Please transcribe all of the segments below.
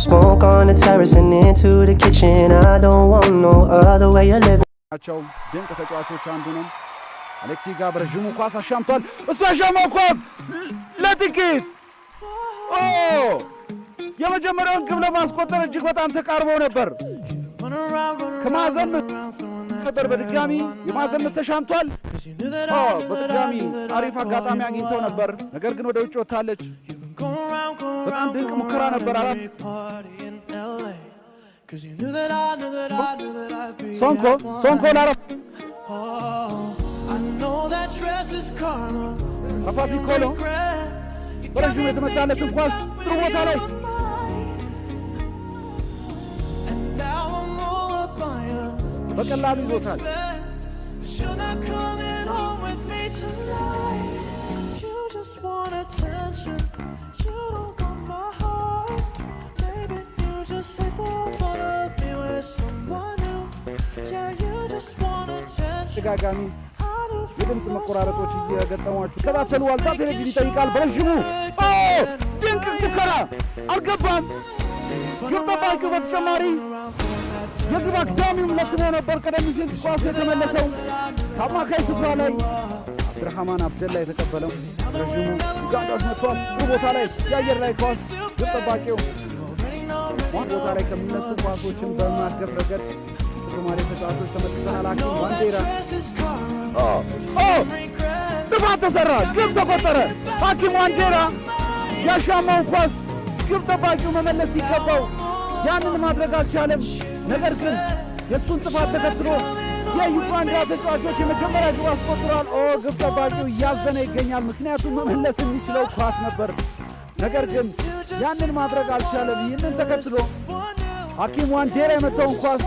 Smoke on the terrace and into the kitchen. I don't want no other way of living. ድንቅ ተጫዋቾች አንዱ ነው። አሌክሲ ጋር በረዥሙ ኳስ አሻምቷል። እሱ ያሻማው ኳስ ለጥቂት የመጀመሪያውን ግብ ለማስቆጠር እጅግ በጣም ተቃርበው ነበር። ከማዕዘን ነበር በድጋሚ የማዕዘን ተሻምቷል። በድጋሚ አሪፍ አጋጣሚ አግኝተው ነበር፣ ነገር ግን ወደ ውጭ ወጣለች። በጣም ድንቅ ሙከራ ነበር። ሶንኮ ላረፍ አፋፊ ኮሎ በረዥሙ የተመታለትን ኳስ ጥሩ ቦታ ላይ በቀላሉ ይዞታል። ተጋጋሚ የድምፅ መቆራረጦች እየገጠሟችሁ ከታተሉ ዋልታ ቴሌቪዥን ይጠይቃል። በረዥሙ ድንቅ ሙከራ አልገባም። ግብ ጠባቂው በተጨማሪ የግብ አግዳሚውም ለክሞ ነበር። ቀደም ሲል ኳስ የተመለሰው ከአማካይ ስፍራ ላይ አብድራህማን አብደላ የተቀበለው ረዥሙ ኡጋንዳዎች መጥቷል። ጥሩ ቦታ ላይ የአየር ላይ ኳስ ግብ ጠባቂው ቦታ ላይ ከሚነሱ ኳሶችን በማገብ ረገድ ተጨማሪ ተጫዋቾች ተመልክተናል። ሐኪም ዋንዴራ ጥፋት ተሰራ፣ ግብ ተቆጠረ። ሐኪም ዋንዴራ ያሻማው ኳስ ግብ ጠባቂው መመለስ ሲገባው ያንን ማድረግ አልቻለም። ነገር ግን የእሱን ጥፋት ተከትሎ የዩጋንዳ ተጫዋቾች የመጀመሪያ ግብ አስቆጥሯል። ግብ ጠባቂው እያዘነ ይገኛል፣ ምክንያቱም መመለስ የሚችለው ኳስ ነበር። ነገር ግን ያንን ማድረግ አልቻለም። ይህንን ተከትሎ ሐኪም ዋንዴራ የመታውን ኳስ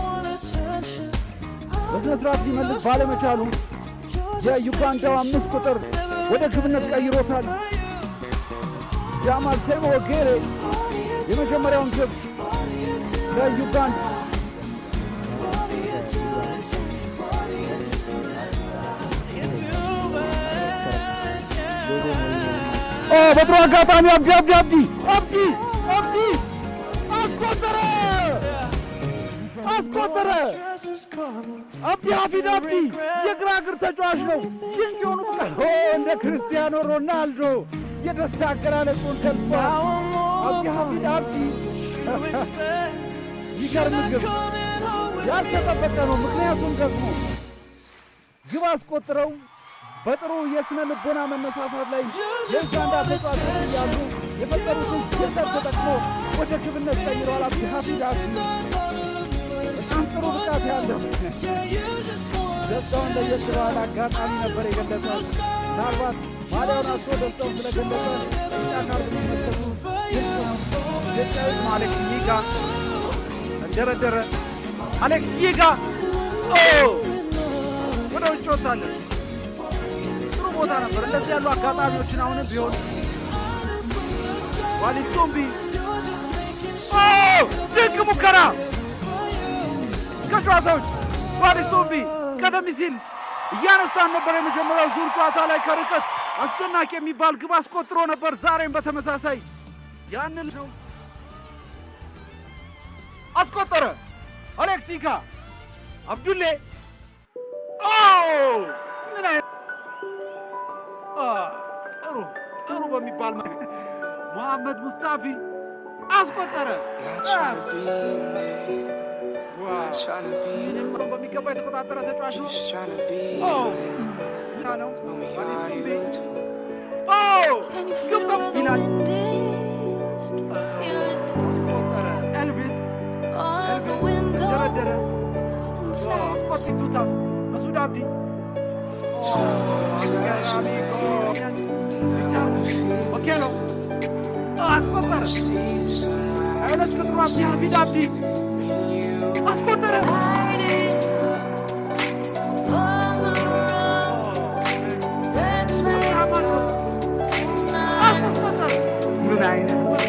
በስነ ስርዓት ሊመልስ ባለመቻሉ የዩጋንዳው 5 ቁጥር ወደ ግብነት ቀይሮታል። ጃማል ቴሞጌሬ የመጀመሪያውን ግብ ለዩጋንዳ በጥሩ አጋጣሚ አብዲ አስቆጠረ። አብዲ ሐፊድ አብዲ የግራ እግር ተጫዋች ነው። ድንቅ የሆኑ እንደ ክርስቲያኖ ሮናልዶ የደስታ አገላለጹን ገልጿል። አብዲ ሐፊድ አብዲ ይገርም ግብ ያልተጠበቀ ነው። ምክንያቱም ደግሞ ግብ አስቆጥረው በጥሩ የስነ ልቦና መነሳሳት ላይ የኡጋንዳ ተጫዋቾች እያሉ የፈጠሩትን ስህተት ተጠቅሞ ወደ ግብነት ቀይሯል። አብዲ ሐፊድ አብዲ በጣም ጥሩ ብቃት ያለው ደስታውን ለየት ባለ አጋጣሚ ነበር የገለጸው። ምናልባት ማሊያውን አስቶ ደስታውን ስለገለጸ ቢጫ ካርድ መመለሱ ኢትዮጵያዊው አሌክስ ይጋ እንደረደረ አሌክስ ይጋ ወደ ውጭ ወጣለች። ጥሩ ቦታ ነበር። እንደዚህ ያሉ አጋጣሚዎችን አሁንም ቢሆን ዋሊስ ሶምቢ ድንቅ ሙከራ ከጨዋታዎች ዋሊስ ሶምቢ ቀደም ሲል እያነሳን ነበር። የመጀመሪያው ዙር ጨዋታ ላይ ከርቀት አስደናቂ የሚባል ግብ አስቆጥሮ ነበር። ዛሬም በተመሳሳይ ያንን ነው አስቆጠረ። አሌክስ ይጋ አብዱሌ ምን አይነት ጥሩ በሚባል መሐመድ ሙስጣፊ አስቆጠረ። በሚገባ የተቆጣጠረ ተጫዋች ነው። ግብ ይላል። ኤልቪስ ደረደረ። ኮቲቱታ መስዑድ አብዲ ኦኬሎ አስቆጠረ። አይነት ቁጥሩ አብዲ ሐፊድ አብዲ አስቆጠረ። ምን አይነት